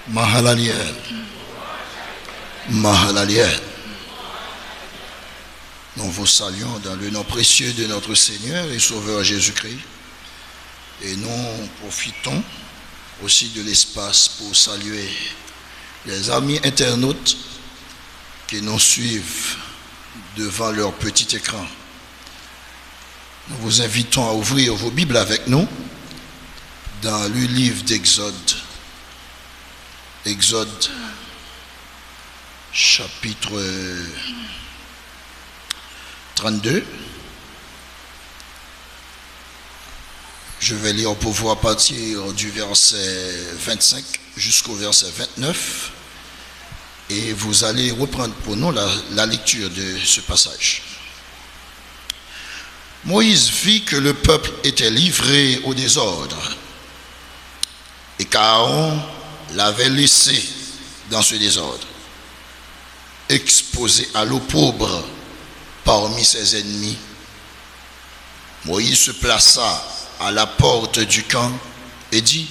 Mahalaliel. Mahalaliel. Nous vous saluons dans le nom précieux de notre Seigneur et Sauveur Jésus-Christ. Et nous profitons aussi de l'espace pour saluer les amis internautes qui nous suivent devant leur petit écran. Nous vous invitons à ouvrir vos Bibles avec nous dans le livre d'Exode. Exode, chapitre 32. Je vais lire pour vous à partir du verset 25 jusqu'au verset 29. Et vous allez reprendre pour nous la lecture de ce passage. Moïse vit que le peuple était livré au désordre et qu'Aaron l'avait laissé dans ce désordre, exposé à l'opprobre parmi ses ennemis. Moïse se plaça à la porte du camp et dit: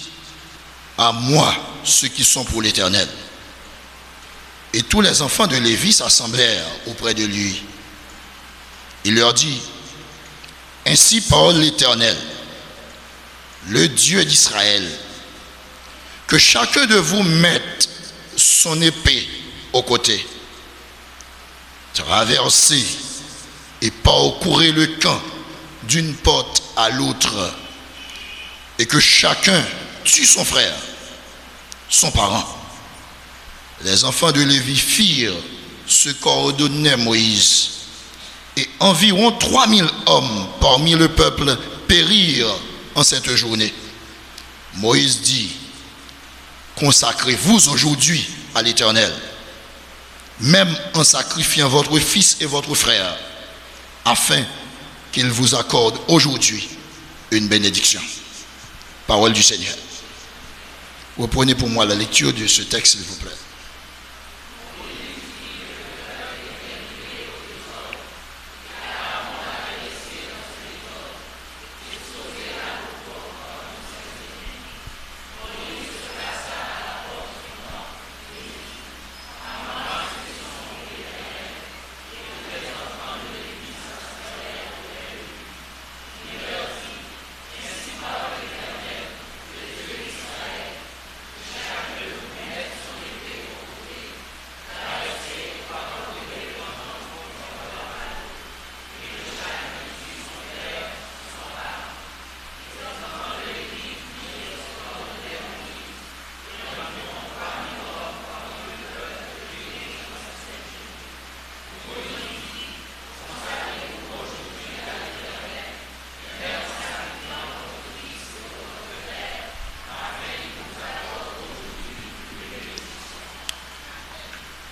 à moi ceux qui sont pour l'Éternel. Et tous les enfants de Lévi s'assemblèrent auprès de lui. Il leur dit: ainsi parle l'Éternel, le Dieu d'Israël, que chacun de vous mette son épée au côté, traversez et parcourez le camp d'une porte à l'autre, et que chacun tue son frère, son parent. Les enfants de Lévi firent ce qu'ordonnait Moïse, et environ 3000 hommes parmi le peuple périrent en cette journée. Moïse dit: consacrez-vous aujourd'hui à l'Éternel, même en sacrifiant votre fils et votre frère, afin qu'il vous accorde aujourd'hui une bénédiction. Parole du Seigneur. Reprenez pour moi la lecture de ce texte, s'il vous plaît.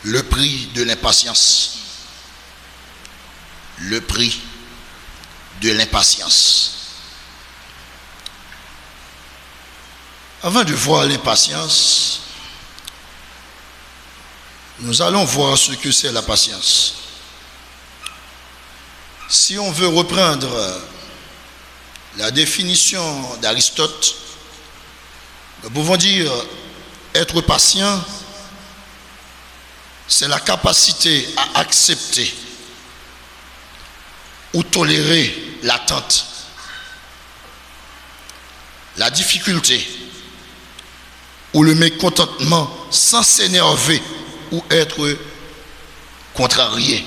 Le prix de l'impatience. Le prix de l'impatience. Avant de voir l'impatience, nous allons voir ce que c'est la patience. Si on veut reprendre la définition d'Aristote, nous pouvons dire être patient, c'est la capacité à accepter ou tolérer l'attente, la difficulté ou le mécontentement sans s'énerver ou être contrarié.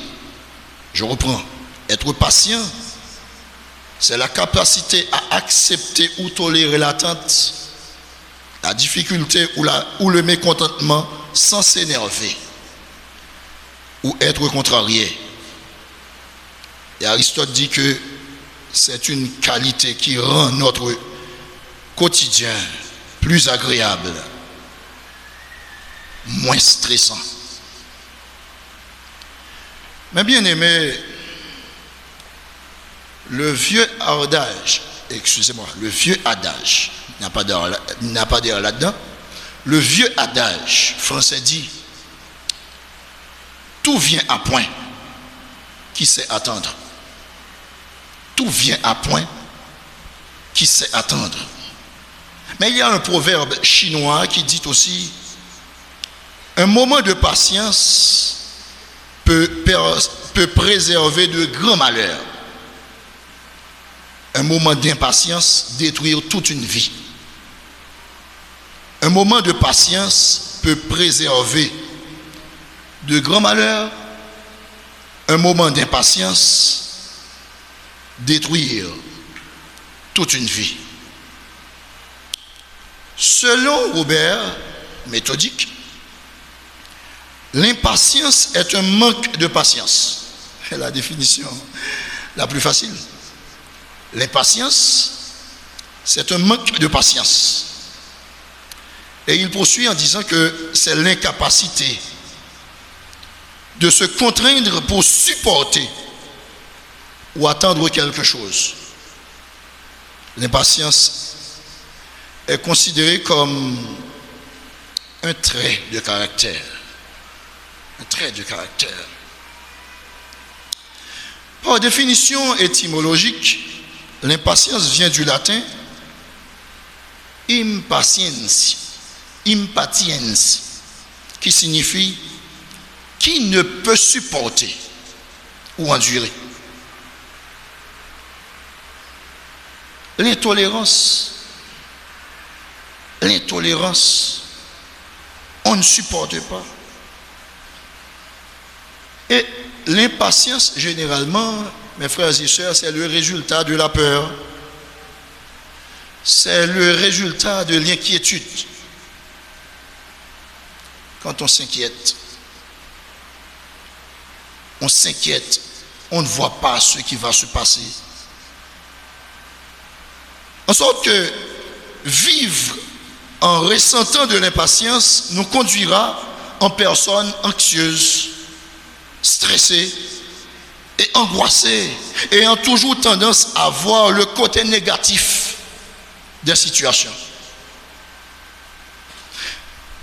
Je reprends. Être patient, c'est la capacité à accepter ou tolérer l'attente, la difficulté ou le mécontentement sans s'énerver ou être contrarié. Et Aristote dit que c'est une qualité qui rend notre quotidien plus agréable, moins stressant. Mais bien aimé, le vieux adage, il n'a pas d'air là-dedans, le vieux adage français dit: tout vient à point qui sait attendre. Tout vient à point qui sait attendre. Mais il y a un proverbe chinois qui dit aussi: Un moment de patience peut préserver de grands malheurs. Un moment d'impatience détruire toute une vie. Un moment de patience peut préserver de grands malheurs. Un moment d'impatience détruire toute une vie. Selon Robert Méthodique, l'impatience est un manque de patience. C'est la définition la plus facile. L'impatience, c'est un manque de patience. Et il poursuit en disant que c'est l'incapacité de se contraindre pour supporter ou attendre quelque chose. L'impatience est considérée comme un trait de caractère. Un trait de caractère. Par définition étymologique, l'impatience vient du latin impatiens, qui signifie qui ne peut supporter ou endurer. L'intolérance, on ne supporte pas. Et l'impatience, généralement, mes frères et sœurs, c'est le résultat de la peur. C'est le résultat de l'inquiétude. Quand on s'inquiète, on ne voit pas ce qui va se passer. En sorte que vivre en ressentant de l'impatience nous conduira en personnes anxieuses, stressées et angoissées, ayant toujours tendance à voir le côté négatif des situations.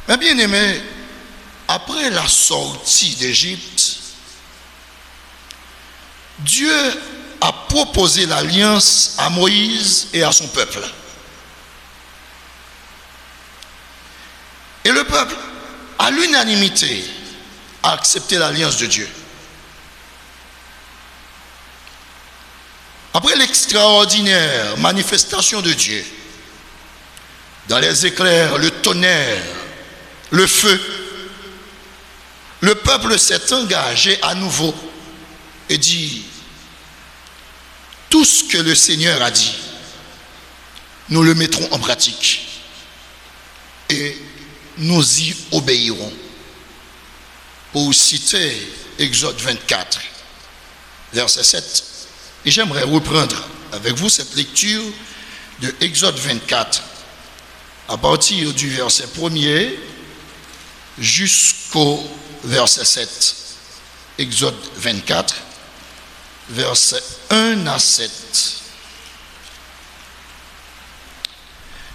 Mais bien aimé, après la sortie d'Égypte, Dieu a proposé l'alliance à Moïse et à son peuple. Et le peuple, à l'unanimité, a accepté l'alliance de Dieu. Après l'extraordinaire manifestation de Dieu, dans les éclairs, le tonnerre, le feu, le peuple s'est engagé à nouveau et dit: tout ce que le Seigneur a dit, nous le mettrons en pratique et nous y obéirons. Pour citer Exode 24, verset 7, et j'aimerais reprendre avec vous cette lecture de Exode 24 à partir du verset 1er jusqu'au verset 7. Exode 24, versets 1 à 7.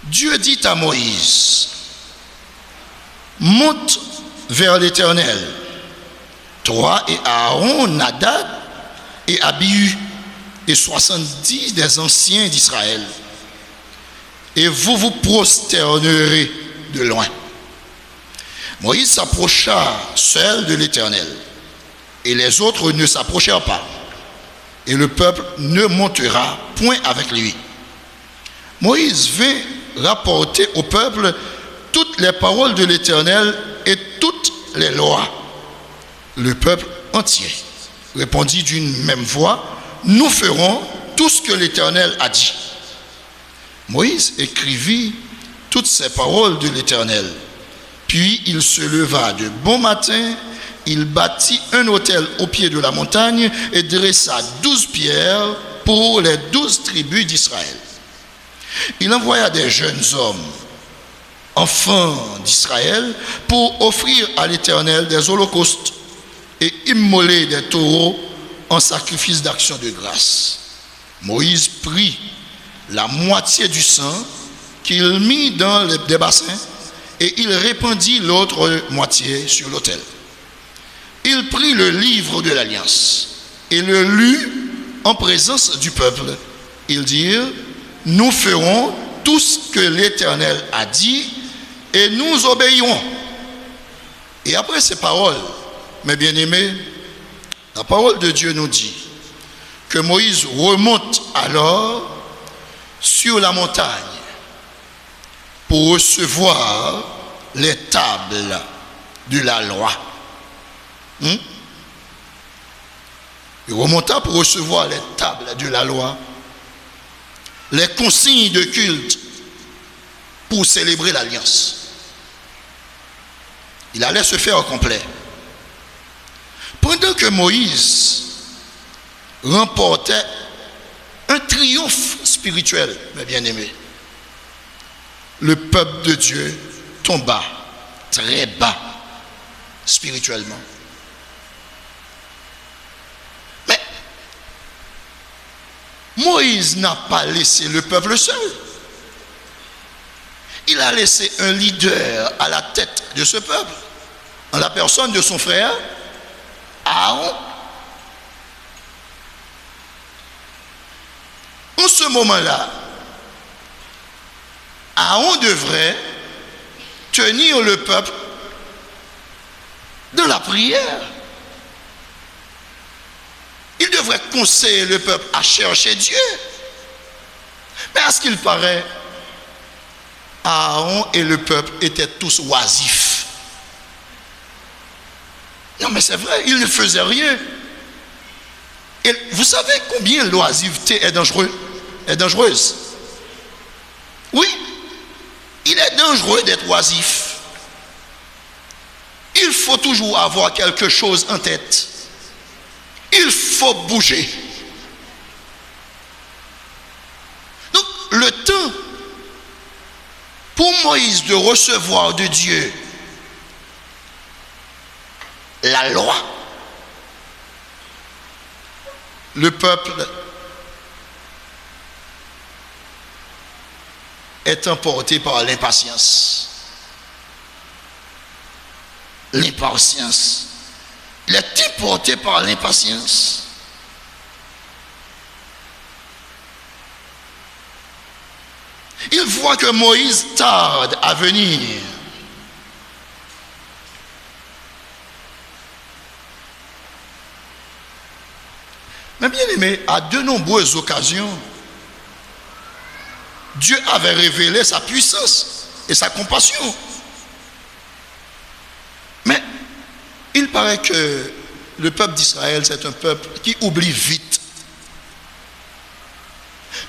Dieu dit à Moïse: monte vers l'Éternel, toi et Aaron, Nadab et Abihu, et 70 des anciens d'Israël, et vous vous prosternerez de loin. Moïse s'approcha seul de l'Éternel, et les autres ne s'approchèrent pas, et le peuple ne montera point avec lui. Moïse vint rapporter au peuple toutes les paroles de l'Éternel et toutes les lois. Le peuple entier répondit d'une même voix: nous ferons tout ce que l'Éternel a dit. Moïse écrivit toutes ces paroles de l'Éternel. Puis il se leva de bon matin, il bâtit un autel au pied de la montagne et dressa 12 pierres pour les 12 tribus d'Israël. Il envoya des jeunes hommes, enfants d'Israël, pour offrir à l'Éternel des holocaustes et immoler des taureaux en sacrifice d'action de grâce. Moïse prit la moitié du sang qu'il mit dans des bassins et il répandit l'autre moitié sur l'autel. Il prit le livre de l'Alliance et le lut en présence du peuple. Ils dirent: nous ferons tout ce que l'Éternel a dit et nous obéirons. Et après ces paroles, mes bien-aimés, la parole de Dieu nous dit que Moïse remonte alors sur la montagne pour recevoir les tables de la loi. Il remonta pour recevoir les tables de la loi, les consignes de culte pour célébrer l'alliance. Il allait se faire au complet. Pendant que Moïse remportait un triomphe spirituel, mes bien-aimés, le peuple de Dieu tomba très bas spirituellement. Mais Moïse n'a pas laissé le peuple seul. Il a laissé un leader à la tête de ce peuple, en la personne de son frère Aaron. En ce moment-là, Aaron devrait tenir le peuple dans la prière. Il devrait conseiller le peuple à chercher Dieu. Mais à ce qu'il paraît, Aaron et le peuple étaient tous oisifs. Non, mais c'est vrai, ils ne faisaient rien. Et vous savez combien l'oisiveté est dangereuse? Oui, il est dangereux d'être oisif. Il faut toujours avoir quelque chose en tête. Il faut bouger. Donc, le temps pour Moïse de recevoir de Dieu la loi, le peuple est emporté par l'impatience. L'impatience. Il est emporté par l'impatience. Il voit que Moïse tarde à venir. Mais bien aimé, à de nombreuses occasions, Dieu avait révélé sa puissance et sa compassion. Mais il paraît que le peuple d'Israël, c'est un peuple qui oublie vite.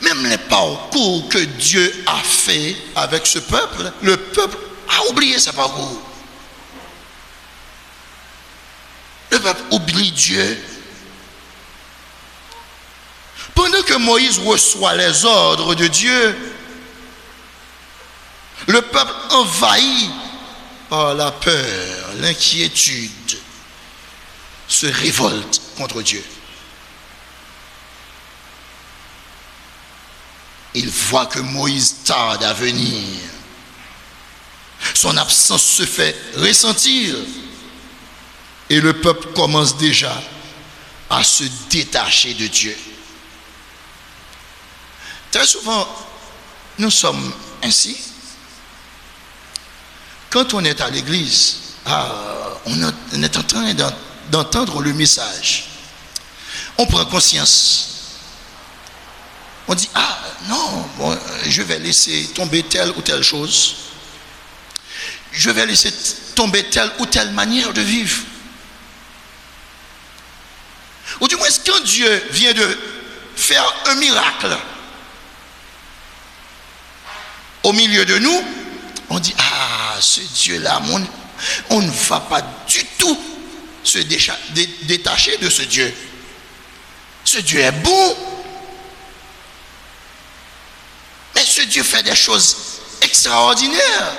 Même les parcours que Dieu a fait avec ce peuple, le peuple a oublié ce parcours. Le peuple oublie Dieu. Pendant que Moïse reçoit les ordres de Dieu, le peuple envahi par la peur, l'inquiétude, se révolte contre Dieu. Il voit que Moïse tarde à venir. Son absence se fait ressentir. Et le peuple commence déjà à se détacher de Dieu. Très souvent, nous sommes ainsi. Quand on est à l'église, on est en train d'entendre le message. On prend conscience. On dit, non, bon, je vais laisser tomber telle ou telle chose. Je vais laisser tomber telle ou telle manière de vivre. Ou du moins, quand Dieu vient de faire un miracle au milieu de nous, on dit, ce Dieu-là, on ne va pas du tout se détacher de ce Dieu. Ce Dieu est bon. Mais ce Dieu fait des choses extraordinaires.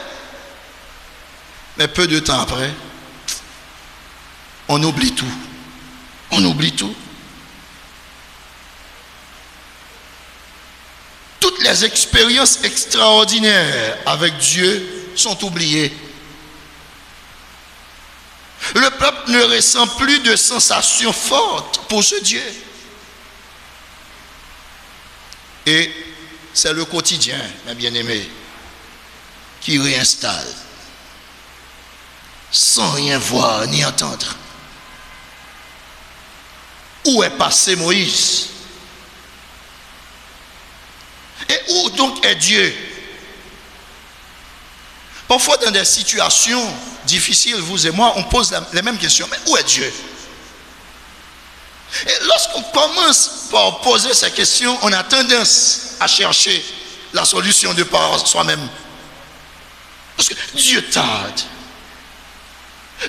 Mais peu de temps après, on oublie tout. On oublie tout. Toutes les expériences extraordinaires avec Dieu sont oubliées. Le peuple ne ressent plus de sensations fortes pour ce Dieu. Et c'est le quotidien, mes bien-aimés, qui réinstalle sans rien voir ni entendre. Où est passé Moïse? Et où donc est Dieu? Parfois dans des situations difficiles, vous et moi, on pose les mêmes questions. Mais où est Dieu? Et lorsqu'on commence par poser ces questions, on a tendance à chercher la solution de par soi-même. Parce que Dieu tarde.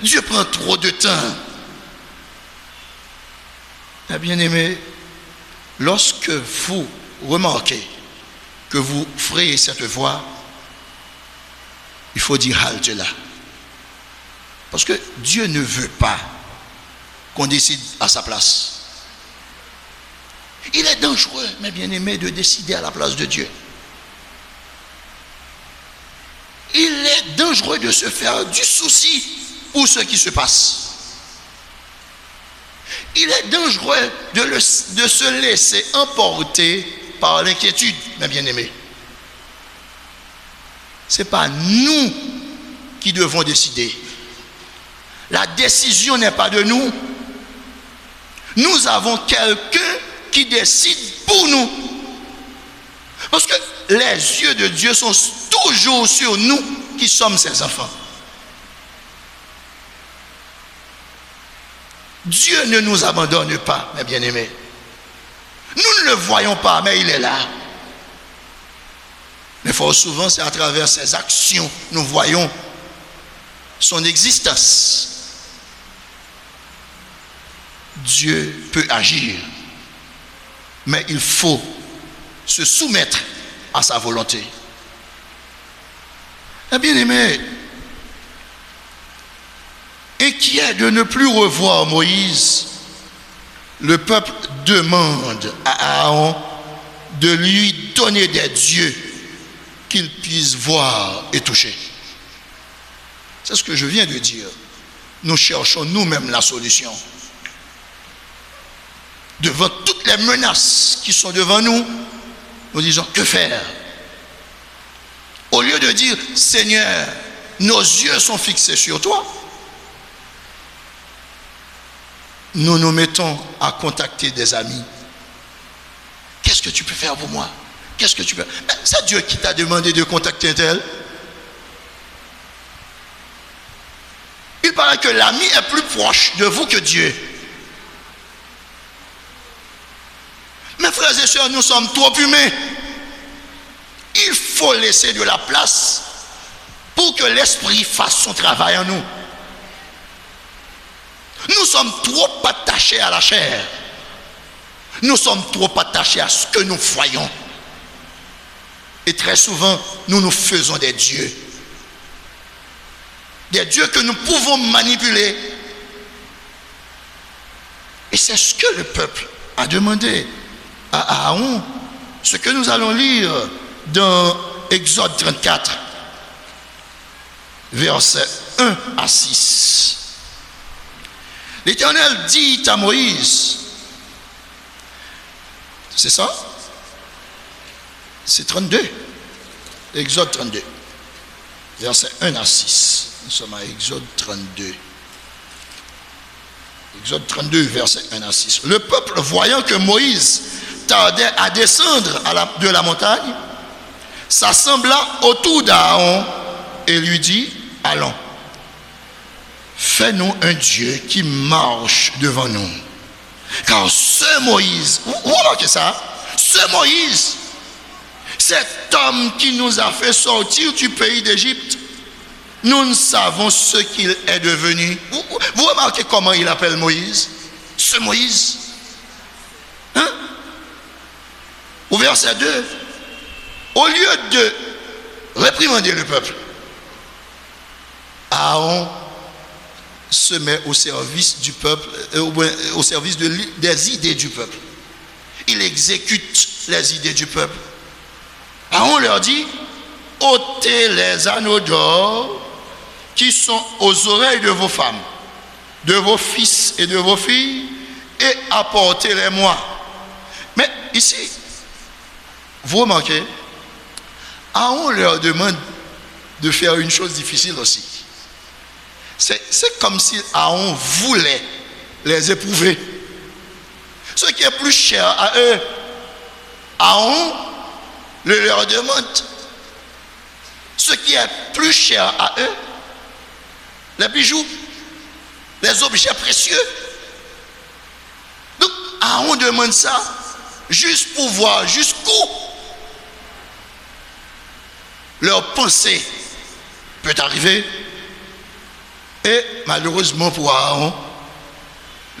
Dieu prend trop de temps. Mais bien aimé, lorsque vous remarquez que vous frayez cette voie, il faut dire halte là. Parce que Dieu ne veut pas qu'on décide à sa place. Il est dangereux, mes bien-aimés, de décider à la place de Dieu. Il est dangereux de se faire du souci pour ce qui se passe. Il est dangereux de se laisser emporter par l'inquiétude, mes bien-aimés. Ce n'est pas nous qui devons décider. La décision n'est pas de nous. Nous avons quelqu'un qui décide pour nous. Parce que les yeux de Dieu sont toujours sur nous qui sommes ses enfants. Dieu ne nous abandonne pas, mes bien-aimés. Nous ne le voyons pas, mais il est là. Mais fort souvent, c'est à travers ses actions que nous voyons son existence. Dieu peut agir, mais il faut se soumettre à sa volonté. Eh bien aimé, inquiet de ne plus revoir Moïse, le peuple demande à Aaron de lui donner des dieux qu'il puisse voir et toucher. C'est ce que je viens de dire. Nous cherchons nous-mêmes la solution. Devant toutes les menaces qui sont devant nous, nous disons que faire? Au lieu de dire Seigneur, nos yeux sont fixés sur toi, nous nous mettons à contacter des amis. Qu'est-ce que tu peux faire pour moi? Qu'est-ce que tu peux? C'est Dieu qui t'a demandé de contacter un tel. Il paraît que l'ami est plus proche de vous que Dieu. Mes frères et sœurs, nous sommes trop humains. Il faut laisser de la place pour que l'esprit fasse son travail en nous. Nous sommes trop attachés à la chair. Nous sommes trop attachés à ce que nous voyons. Et très souvent, nous nous faisons des dieux. Des dieux que nous pouvons manipuler. Et c'est ce que le peuple a demandé à Aaron. Ce que nous allons lire dans Exode 34, versets 1 à 6. L'Éternel dit à Moïse, c'est ça? C'est 32. Exode 32, versets 1 à 6. Nous sommes à Exode 32. Exode 32, verset 1 à 6. Le peuple, voyant que Moïse tardait à descendre de la montagne, s'assembla autour d'Aaron et lui dit, allons, fais-nous un Dieu qui marche devant nous. Car ce Moïse, vous remarquez ça? Ce Moïse, cet homme qui nous a fait sortir du pays d'Égypte, nous ne savons ce qu'il est devenu. Vous remarquez comment il appelle Moïse? Ce Moïse. Hein? Au verset 2, au lieu de réprimander le peuple, Aaron se met au service du peuple, au service des idées du peuple. Il exécute les idées du peuple. Aaron leur dit, ôtez les anneaux d'or qui sont aux oreilles de vos femmes, de vos fils et de vos filles, et apportez-les-moi. Mais ici, vous remarquez, Aaron leur demande de faire une chose difficile aussi. C'est comme si Aaron voulait les éprouver. Ce qui est plus cher à eux, Aaron leur demande. Ce qui est plus cher à eux, les bijoux, les objets précieux. Donc Aaron demande ça juste pour voir jusqu'où leur pensée peut arriver. Et malheureusement pour Aaron,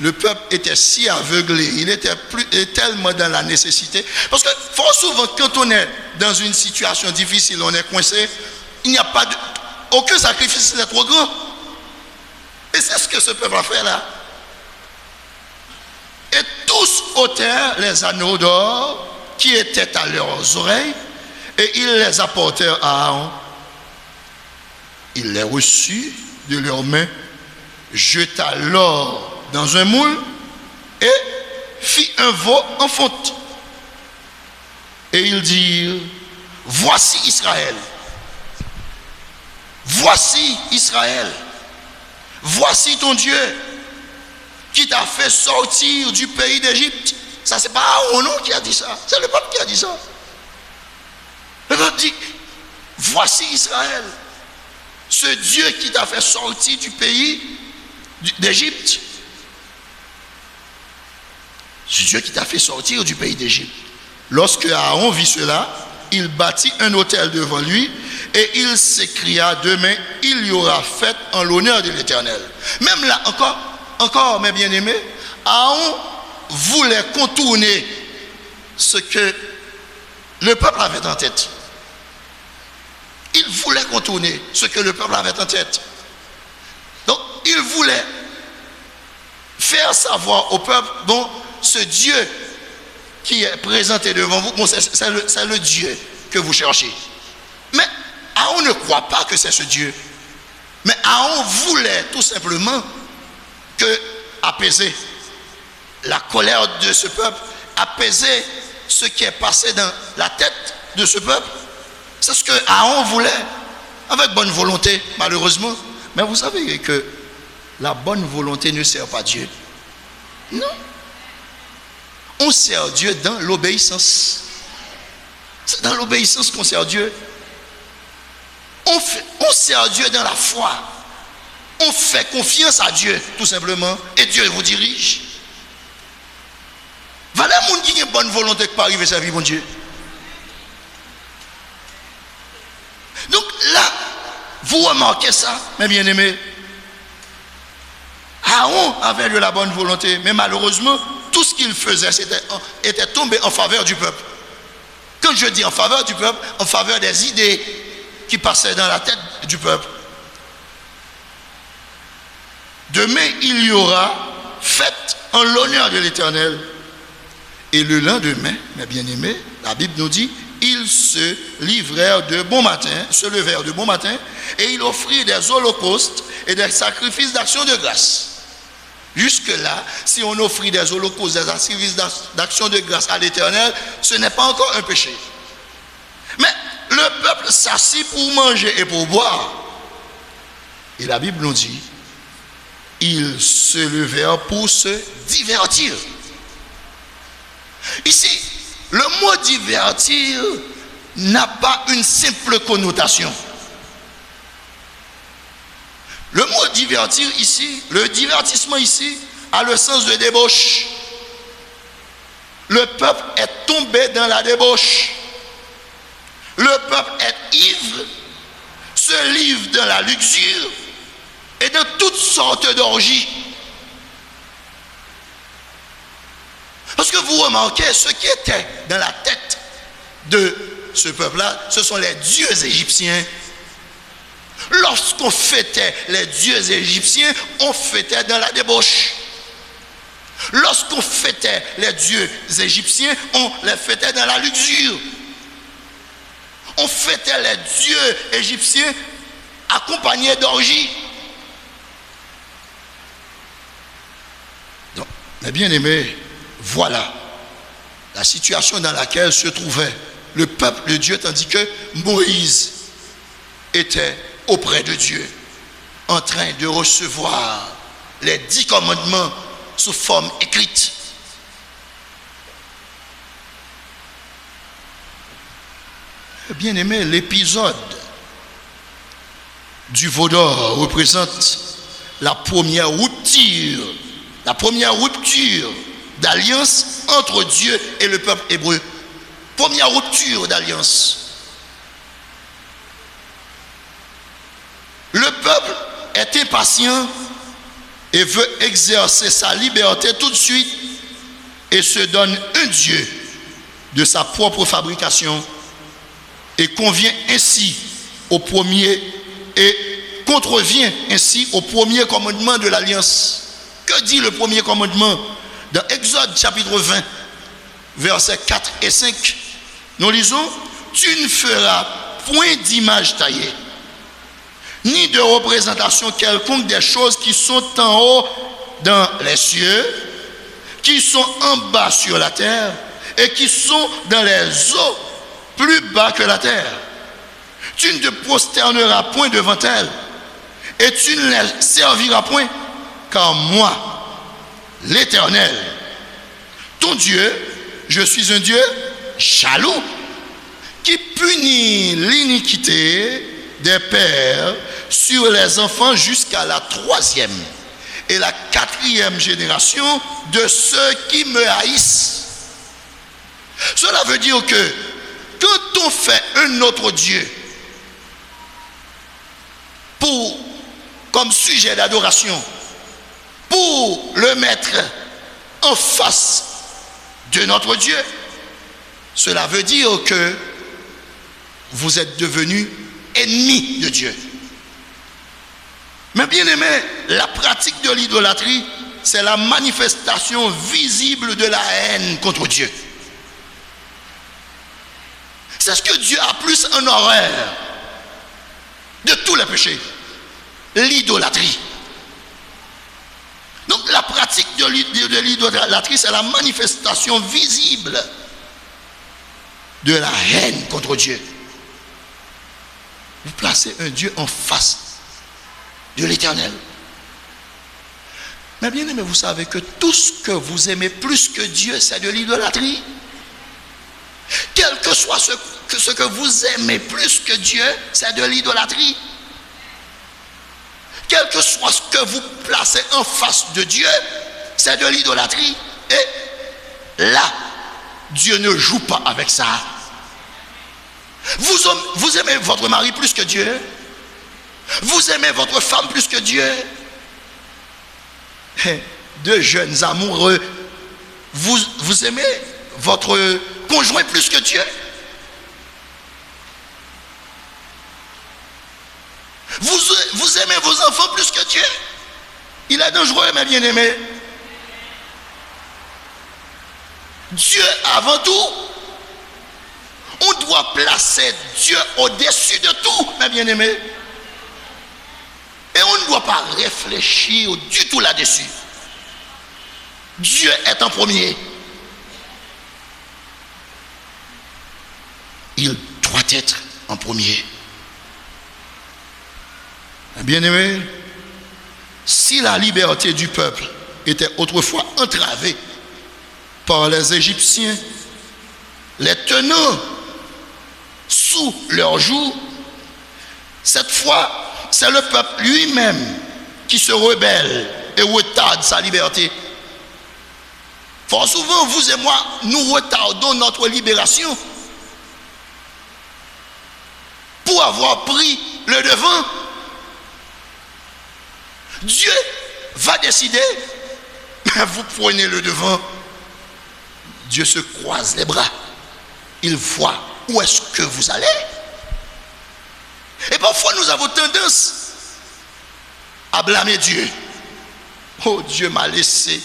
le peuple était si aveuglé, il était tellement dans la nécessité. Parce que fort souvent, quand on est dans une situation difficile, on est coincé, il n'y a pas aucun sacrifice n'est trop grand. Et c'est ce que ce peuple a fait là. Et tous ôtèrent les anneaux d'or qui étaient à leurs oreilles et ils les apportèrent à Aaron. Il les reçut de leurs mains, jeta l'or dans un moule et fit un veau en fonte. Et ils dirent, voici Israël. Voici Israël. Voici ton Dieu qui t'a fait sortir du pays d'Égypte. Ça, c'est pas Aaron qui a dit ça. C'est le peuple qui a dit ça. Le peuple dit, voici Israël. Ce Dieu qui t'a fait sortir du pays d'Égypte. Ce Dieu qui t'a fait sortir du pays d'Égypte. Lorsque Aaron vit cela, il bâtit un autel devant lui et il s'écria, demain il y aura fête en l'honneur de l'Éternel. Même là, encore mes bien-aimés, Aaron voulait contourner ce que le peuple avait en tête. Il voulait contourner ce que le peuple avait en tête. Donc, il voulait faire savoir au peuple, bon, ce Dieu qui est présenté devant vous, bon, c'est le Dieu que vous cherchez. Mais Aaron ne croit pas que c'est ce Dieu. Mais Aaron voulait tout simplement apaiser la colère de ce peuple, apaiser ce qui est passé dans la tête de ce peuple. C'est ce que Aaron voulait, avec bonne volonté, malheureusement. Mais vous savez que la bonne volonté ne sert pas Dieu. Non. On sert Dieu dans l'obéissance. C'est dans l'obéissance qu'on sert Dieu. On sert Dieu dans la foi. On fait confiance à Dieu, tout simplement. Et Dieu vous dirige. Voilà le monde qui a une bonne volonté pour arriver à servir mon Dieu. Donc là, vous remarquez ça, mes bien-aimés. Aaron avait de la bonne volonté, mais malheureusement, tout ce qu'il faisait était tombé en faveur du peuple. Quand je dis en faveur du peuple, en faveur des idées qui passaient dans la tête du peuple. Demain, il y aura fête en l'honneur de l'Éternel. Et le lendemain, mes bien-aimés, la Bible nous dit, ils se levèrent de bon matin, et ils offrirent des holocaustes et des sacrifices d'action de grâce. Jusque-là, si on offrit des holocaustes, des sacrifices d'action de grâce à l'Éternel, ce n'est pas encore un péché. Mais le peuple s'assit pour manger et pour boire. Et la Bible nous dit, ils se levèrent pour se divertir. Ici, le mot divertir n'a pas une simple connotation. Le mot divertir ici, le divertissement ici, a le sens de débauche. Le peuple est tombé dans la débauche. Le peuple est ivre, se livre dans la luxure et dans toutes sortes d'orgies. Parce que vous remarquez, ce qui était dans la tête de ce peuple-là, ce sont les dieux égyptiens. Lorsqu'on fêtait les dieux égyptiens, on fêtait dans la débauche. Lorsqu'on fêtait les dieux égyptiens, on les fêtait dans la luxure. On fêtait les dieux égyptiens accompagnés d'orgies. Donc, mes bien-aimés, voilà la situation dans laquelle se trouvait le peuple de Dieu, tandis que Moïse était auprès de Dieu. en train de recevoir les 10 commandements sous forme écrite. Bien aimé, l'épisode du veau d'or représente la première rupture d'alliance entre Dieu et le peuple hébreu. Première rupture d'alliance. Le peuple est impatient et veut exercer sa liberté tout de suite et se donne un Dieu de sa propre fabrication et contrevient ainsi au premier commandement de l'alliance. Que dit le premier commandement? Dans Exode chapitre 20, versets 4 et 5, nous lisons: tu ne feras point d'image taillée, ni de représentation quelconque des choses qui sont en haut dans les cieux, qui sont en bas sur la terre, et qui sont dans les eaux plus bas que la terre. Tu ne te prosterneras point devant elles, et tu ne les serviras point, car moi, l'Éternel, ton Dieu, je suis un Dieu jaloux, qui punit l'iniquité des pères sur les enfants jusqu'à la 3e et la 4e génération de ceux qui me haïssent. Cela veut dire que quand on fait un autre Dieu comme sujet d'adoration, pour le mettre en face de notre Dieu, cela veut dire que vous êtes devenus ennemis de Dieu. Mais bien aimé, la pratique de l'idolâtrie, c'est la manifestation visible de la haine contre Dieu. C'est ce que Dieu a plus en horreur de tous les péchés: l'idolâtrie. Donc la pratique de l'idolâtrie, c'est la manifestation visible de la haine contre Dieu. Vous placez un Dieu en face de l'Éternel. Mais bien aimé, vous savez que tout ce que vous aimez plus que Dieu, c'est de l'idolâtrie. Quel que soit ce que vous aimez plus que Dieu, c'est de l'idolâtrie. Quel que soit ce que vous placez en face de Dieu, c'est de l'idolâtrie. Et là, Dieu ne joue pas avec ça. Vous aimez votre mari plus que Dieu? Vous aimez votre femme plus que Dieu? Deux jeunes amoureux, vous aimez votre conjoint plus que Dieu? Vous aimez vos enfants plus que Dieu? Il est dangereux, mes bien-aimés. Dieu avant tout. On doit placer Dieu au-dessus de tout, mes bien-aimés. Et on ne doit pas réfléchir du tout là-dessus. Dieu est en premier. Il doit être en premier. Bien-aimés, si la liberté du peuple était autrefois entravée par les Égyptiens, les tenant sous leur joug, cette fois, c'est le peuple lui-même qui se rebelle et retarde sa liberté. Fort souvent, vous et moi, nous retardons notre libération pour avoir pris le devant. Dieu va décider, mais vous prenez le devant. Dieu se croise les bras. Il voit où est-ce que vous allez. Et parfois nous avons tendance à blâmer Dieu. Oh, Dieu m'a laissé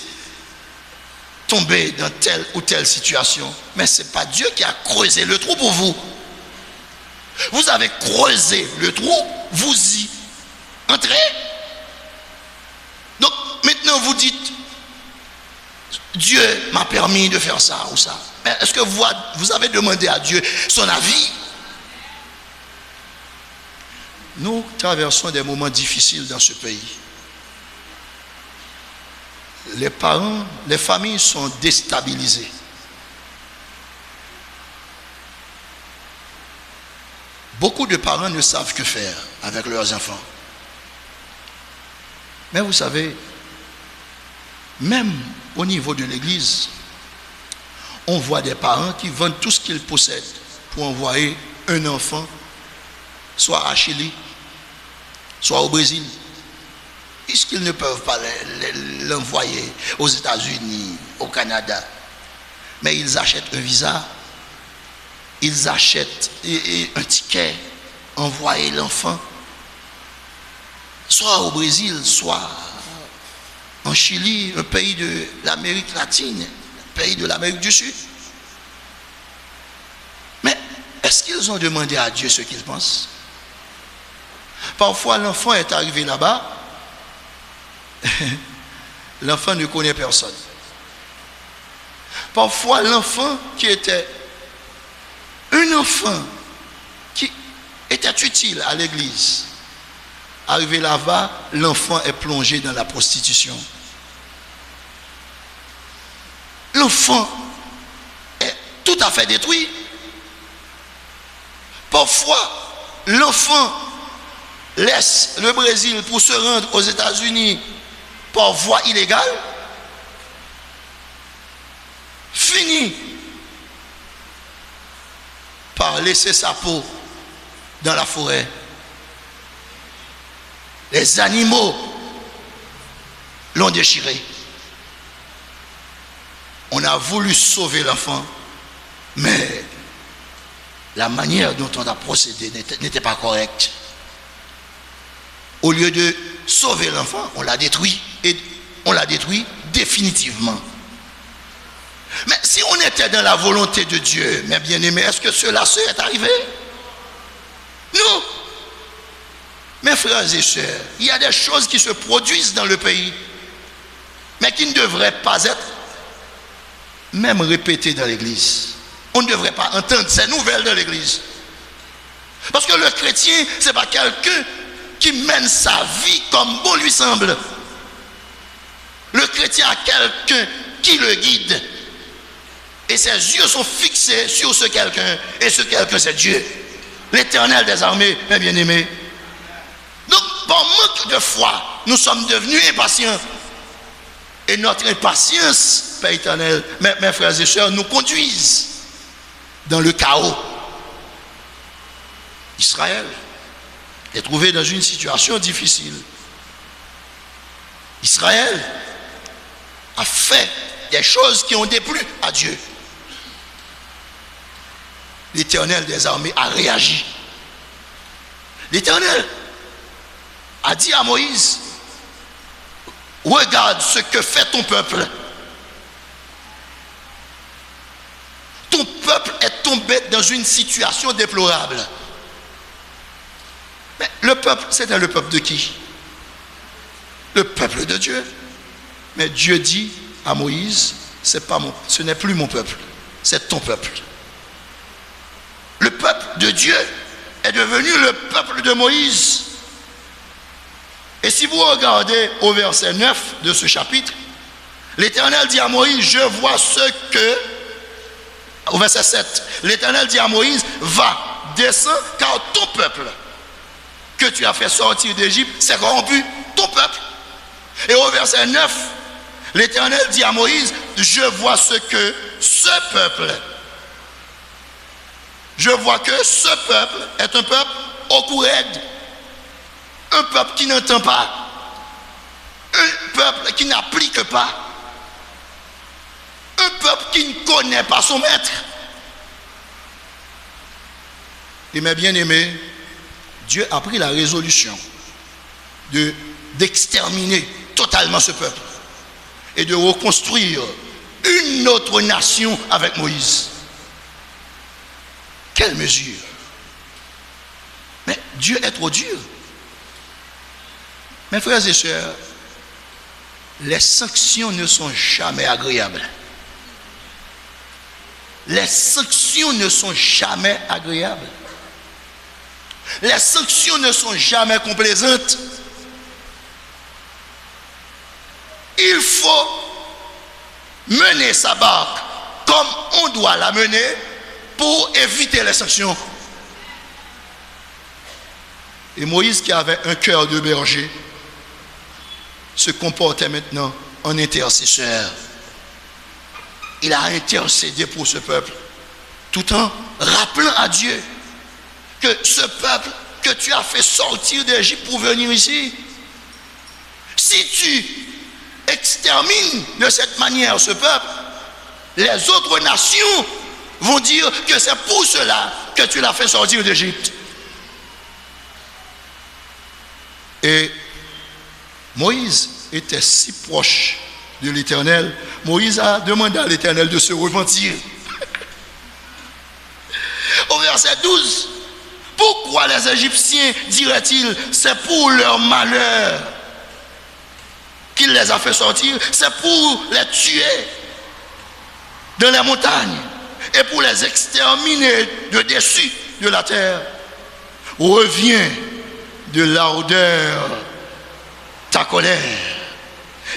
tomber dans telle ou telle situation. Mais ce n'est pas Dieu qui a creusé le trou pour vous. Vous avez creusé le trou, vous y entrez. Donc maintenant vous dites, Dieu m'a permis de faire ça ou ça. Mais est-ce que vous avez demandé à Dieu son avis? Nous traversons des moments difficiles dans ce pays. Les parents, les familles sont déstabilisées. Beaucoup de parents ne savent que faire avec leurs enfants. Mais vous savez, même au niveau de l'église, on voit des parents qui vendent tout ce qu'ils possèdent pour envoyer un enfant soit à Chili, soit au Brésil, puisqu'ils ne peuvent pas l'envoyer aux États-Unis, au Canada. Mais ils achètent un visa, ils achètent un ticket, envoyer l'enfant, soit au Brésil, soit en Chili, un pays de l'Amérique latine, un pays de l'Amérique du Sud. Mais est-ce qu'ils ont demandé à Dieu ce qu'ils pensent? Parfois, l'enfant est arrivé là-bas, l'enfant ne connaît personne. Parfois, l'enfant qui était un enfant qui était utile à l'église, arrivé là-bas, l'enfant est plongé dans la prostitution. L'enfant est tout à fait détruit. Parfois, l'enfant laisse le Brésil pour se rendre aux États-Unis par voie illégale, finit par laisser sa peau dans la forêt. Les animaux l'ont déchiré. On a voulu sauver l'enfant, mais la manière dont on a procédé n'était pas correcte. Au lieu de sauver l'enfant, on l'a détruit, et on l'a détruit définitivement. Mais si on était dans la volonté de Dieu, mes bien-aimés, est-ce que cela serait arrivé? Non. Mes frères et sœurs, il y a des choses qui se produisent dans le pays, mais qui ne devraient pas être même répétées dans l'église. On ne devrait pas entendre ces nouvelles dans l'église. Parce que le chrétien, ce n'est pas quelqu'un qui mène sa vie comme bon lui semble. Le chrétien a quelqu'un qui le guide. Et ses yeux sont fixés sur ce quelqu'un. Et ce quelqu'un, c'est Dieu. L'Éternel des armées, mes bien-aimés. Donc, par manque de foi, nous sommes devenus impatients. Et notre impatience, Père éternel, mes frères et sœurs, nous conduisent dans le chaos. Israël est trouvé dans une situation difficile. Israël a fait des choses qui ont déplu à Dieu. L'Éternel des armées a réagi. L'Éternel a dit à Moïse, regarde ce que fait ton peuple. Ton peuple est tombé dans une situation déplorable. Mais le peuple, c'était le peuple de qui? Le peuple de Dieu. Mais Dieu dit à Moïse, ce n'est plus mon peuple, c'est ton peuple. Le peuple de Dieu est devenu le peuple de Moïse. Et si vous regardez au verset 9 de ce chapitre, l'Éternel dit à Moïse, je vois ce que, au verset 7, l'Éternel dit à Moïse, va, descends, car ton peuple que tu as fait sortir d'Égypte, c'est corrompu, ton peuple. Et au verset 9, l'Éternel dit à Moïse, je vois ce que ce peuple, je vois que ce peuple est un peuple au cou raide, un peuple qui n'entend pas, un peuple qui n'applique pas, un peuple qui ne connaît pas son maître. Et mes bien-aimés, Dieu a pris la résolution d'exterminer totalement ce peuple et de reconstruire une autre nation avec Moïse. Quelle mesure! Mais Dieu est trop dur. Mes frères et sœurs, les sanctions ne sont jamais agréables. Les sanctions ne sont jamais agréables. Les sanctions ne sont jamais complaisantes. Il faut mener sa barque comme on doit la mener pour éviter les sanctions. Et Moïse, qui avait un cœur de berger, se comportait maintenant en intercesseur. Il a intercédé pour ce peuple, tout en rappelant à Dieu que ce peuple que tu as fait sortir d'Égypte pour venir ici, si tu extermines de cette manière ce peuple, les autres nations vont dire que c'est pour cela que tu l'as fait sortir d'Égypte. Et Moïse était si proche de l'Éternel. Moïse a demandé à l'Éternel de se repentir. Au verset 12, pourquoi les Égyptiens, diraient-ils, c'est pour leur malheur qu'il les a fait sortir, c'est pour les tuer dans les montagnes et pour les exterminer de dessus de la terre. Reviens de l'ardeur ta colère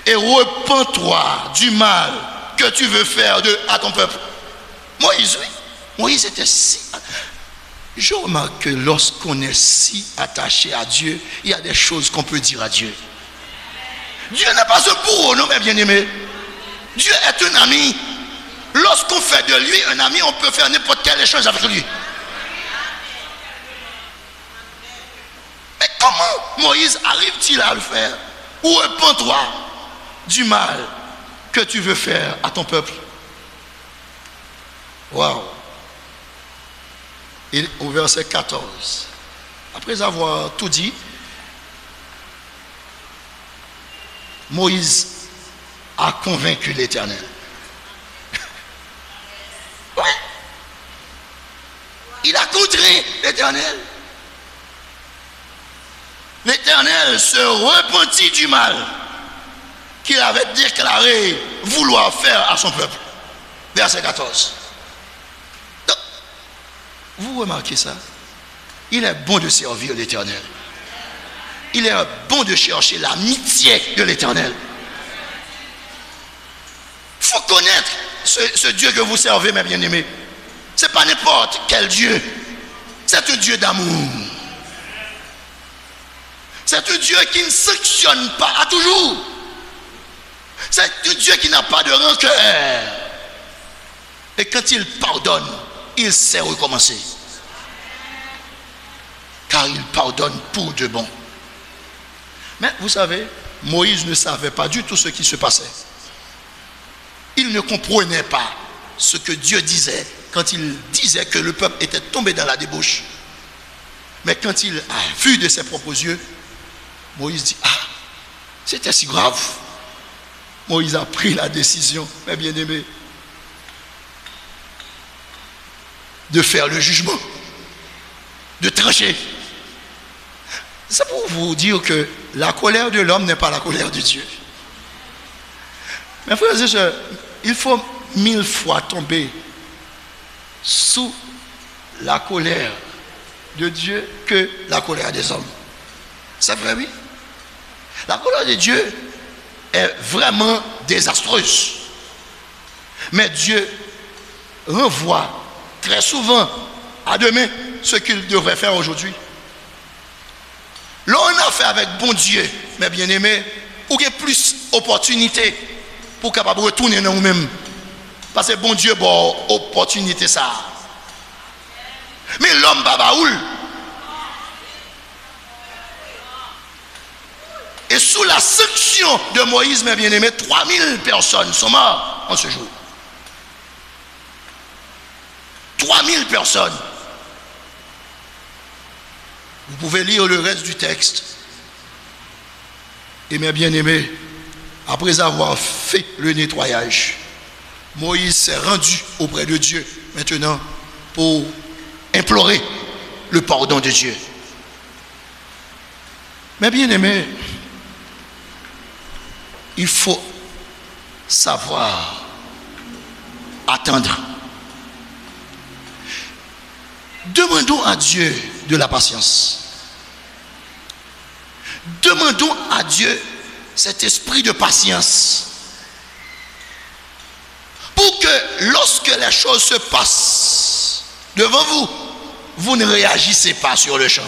et repens-toi du mal que tu veux faire à ton peuple. Moïse, oui. Moïse était si... Je remarque que lorsqu'on est si attaché à Dieu, il y a des choses qu'on peut dire à Dieu. Dieu n'est pas un bourreau, non, mes bien-aimés. Dieu est un ami. Lorsqu'on fait de lui un ami, on peut faire n'importe quel échange avec lui. Mais comment Moïse arrive-t-il à le faire? Ou repens-toi du mal que tu veux faire à ton peuple. Waouh! Et au verset 14, après avoir tout dit, Moïse a convaincu l'Éternel. Ouais. Il a contraint l'Éternel. L'Éternel se repentit du mal qu'il avait déclaré vouloir faire à son peuple. Verset 14. Donc, vous remarquez ça? Il est bon de servir l'Éternel. Il est bon de chercher l'amitié de l'Éternel. Il faut connaître ce Dieu que vous servez, mes bien-aimés. Ce n'est pas n'importe quel Dieu. C'est un Dieu d'amour. C'est un Dieu qui ne sanctionne pas à toujours. C'est un Dieu qui n'a pas de rancœur. Et quand il pardonne, il sait recommencer. Car il pardonne pour de bon. Mais vous savez, Moïse ne savait pas du tout ce qui se passait. Il ne comprenait pas ce que Dieu disait quand il disait que le peuple était tombé dans la débauche. Mais quand il a vu de ses propres yeux, Moïse dit, ah, c'était si grave. Moïse a pris la décision, mes bien-aimés, de faire le jugement, de trancher. C'est pour vous dire que la colère de l'homme n'est pas la colère de Dieu. Mes frères et sœurs, il faut 1000 fois tomber sous la colère de Dieu que la colère des hommes. C'est vrai, oui. La colère de Dieu est vraiment désastreuse. Mais Dieu renvoie très souvent à demain ce qu'il devrait faire aujourd'hui. L'on a fait avec bon Dieu, mes bien-aimés, ou qu'il y ait plus d'opportunités pour capable retourner dans nous-mêmes. Parce que bon Dieu, bon, opportunité ça. Mais l'homme babaoul. Et sous la sanction de Moïse, mes bien-aimés, 3000 personnes sont mortes en ce jour. 3000 personnes. Vous pouvez lire le reste du texte. Et mes bien-aimés, après avoir fait le nettoyage, Moïse s'est rendu auprès de Dieu maintenant pour implorer le pardon de Dieu. Mes bien-aimés, il faut savoir attendre. Demandons à Dieu de la patience. Demandons à Dieu cet esprit de patience pour que lorsque les choses se passent devant vous, vous ne réagissez pas sur le champ.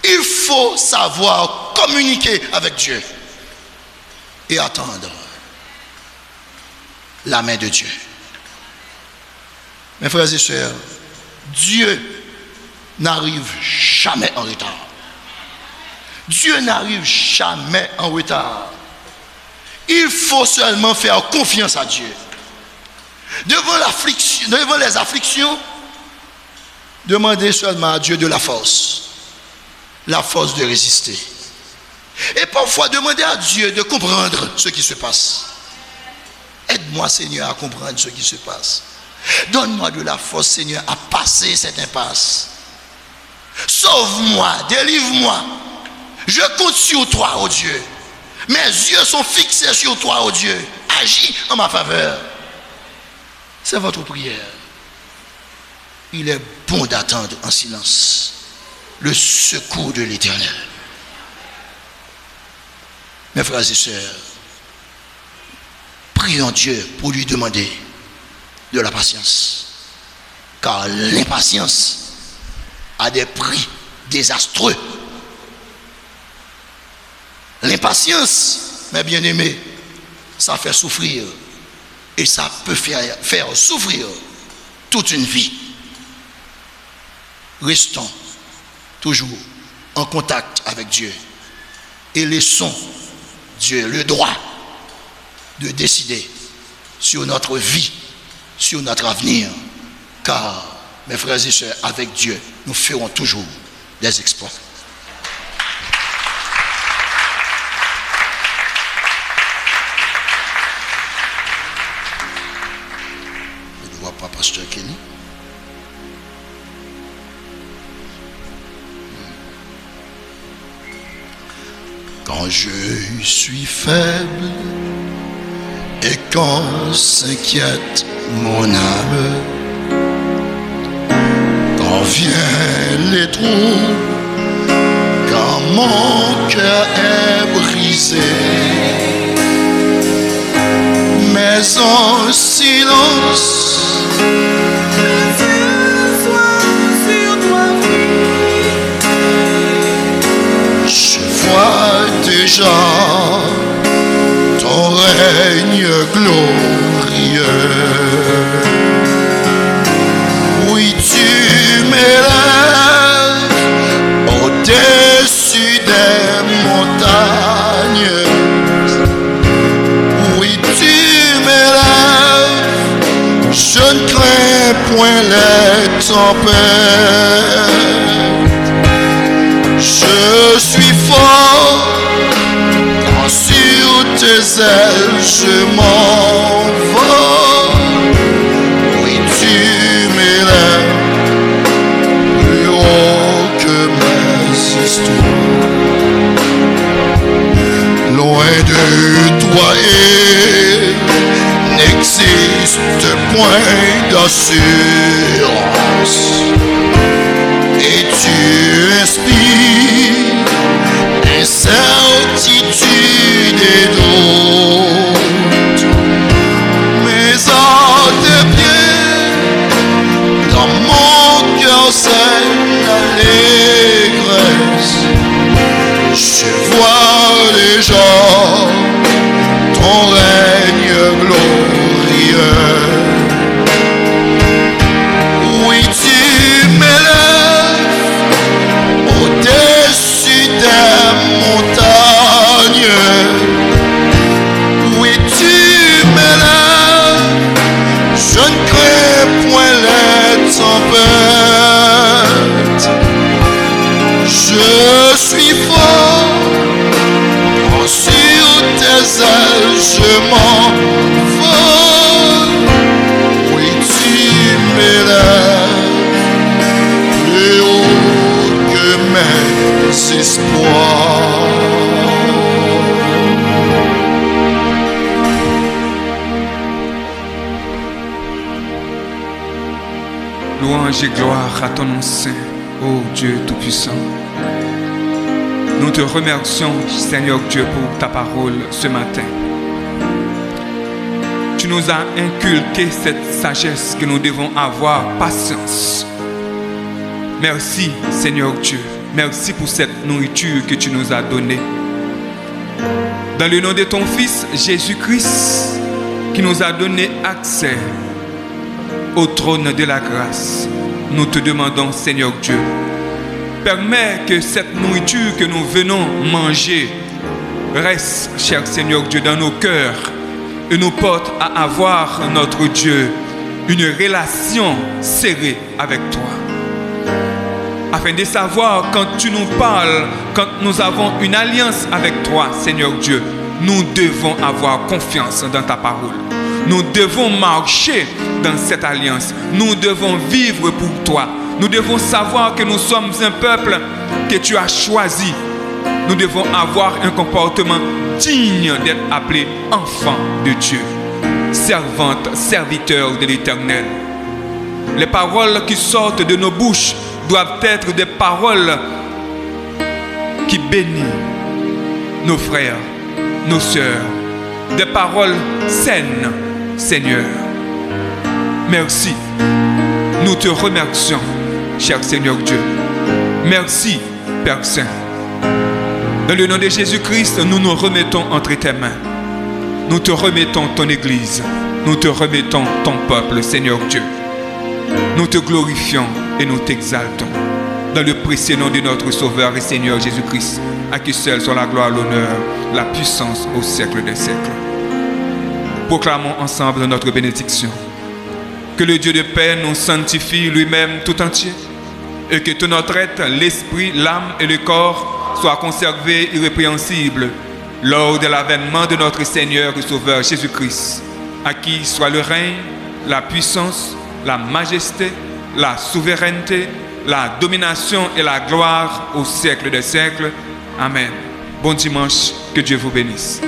Il faut savoir communiquer avec Dieu et attendre la main de Dieu. Mes frères et sœurs, Dieu n'arrive jamais en retard. Dieu n'arrive jamais en retard. Il faut seulement faire confiance à Dieu. Devant les afflictions, demandez seulement à Dieu de la force de résister. Et parfois, demandez à Dieu de comprendre ce qui se passe. Aide-moi, Seigneur, à comprendre ce qui se passe. Donne-moi de la force, Seigneur, à passer cette impasse. Sauve-moi, délivre-moi. Je compte sur toi, oh Dieu. Mes yeux sont fixés sur toi, oh Dieu. Agis en ma faveur. C'est votre prière. Il est bon d'attendre en silence le secours de l'Éternel. Mes frères et sœurs, prions Dieu pour lui demander de la patience. Car l'impatience a des prix désastreux. L'impatience, mes bien-aimés, ça fait souffrir. Et ça peut faire souffrir toute une vie. Restons toujours en contact avec Dieu. Et laissons Dieu le droit de décider sur notre vie, sur notre avenir. Car, mes frères et sœurs, avec Dieu, nous ferons toujours des exploits. Je ne vois pas Pasteur Kenny. Quand je suis faible et quand s'inquiète mon âme, quand viennent les troubles, quand mon cœur est brisé, mais en silence, je vois déjà ton règne glorieux. Oui, tu m'élèves au-dessus des montagnes. Oui, tu m'élèves, je ne crains point les tempêtes. Je suis fort quand sur tes ailes je m'envole. Oui, tu m'élèves plus haut que mes histoires. Loin de toi et n'existe point d'assurance. Et tu inspires incertitude et doute. Mais à tes pieds, dans mon cœur c'est l'allégresse. Je vois déjà ton règne glorieux. Oui, tu m'élèves au-dessus des montagnes. Louange et gloire à ton nom saint, ô Dieu Tout-Puissant. Nous te remercions, Seigneur Dieu, pour ta parole ce matin. Tu nous as inculqué cette sagesse que nous devons avoir, patience. Merci, Seigneur Dieu. Merci pour cette nourriture que tu nous as donnée. Dans le nom de ton Fils, Jésus-Christ, qui nous a donné accès au trône de la grâce, nous te demandons, Seigneur Dieu, permets que cette nourriture que nous venons manger reste, cher Seigneur Dieu, dans nos cœurs et nous porte à avoir, notre Dieu, une relation serrée avec toi. Afin de savoir, quand tu nous parles, quand nous avons une alliance avec toi, Seigneur Dieu, nous devons avoir confiance dans ta parole. Nous devons marcher dans cette alliance. Nous devons vivre pour toi. Nous devons savoir que nous sommes un peuple que tu as choisi. Nous devons avoir un comportement digne d'être appelé enfant de Dieu, servante, serviteur de l'Éternel. Les paroles qui sortent de nos bouches doivent être des paroles qui bénissent nos frères, nos sœurs, des paroles saines, Seigneur. Merci. Nous te remercions, cher Seigneur Dieu. Merci, Père Saint. Dans le nom de Jésus-Christ, nous nous remettons entre tes mains. Nous te remettons ton Église. Nous te remettons ton peuple, Seigneur Dieu. Nous te glorifions et nous t'exaltons. Dans le précieux nom de notre Sauveur et Seigneur Jésus-Christ, à qui seul soit la gloire, l'honneur, la puissance au siècle des siècles. Proclamons ensemble notre bénédiction. Que le Dieu de paix nous sanctifie lui-même tout entier et que tout notre être, l'esprit, l'âme et le corps soient conservés irrépréhensibles lors de l'avènement de notre Seigneur et Sauveur Jésus-Christ, à qui soit le règne, la puissance, la majesté, la souveraineté, la domination et la gloire au siècle des siècles. Amen. Bon dimanche, que Dieu vous bénisse.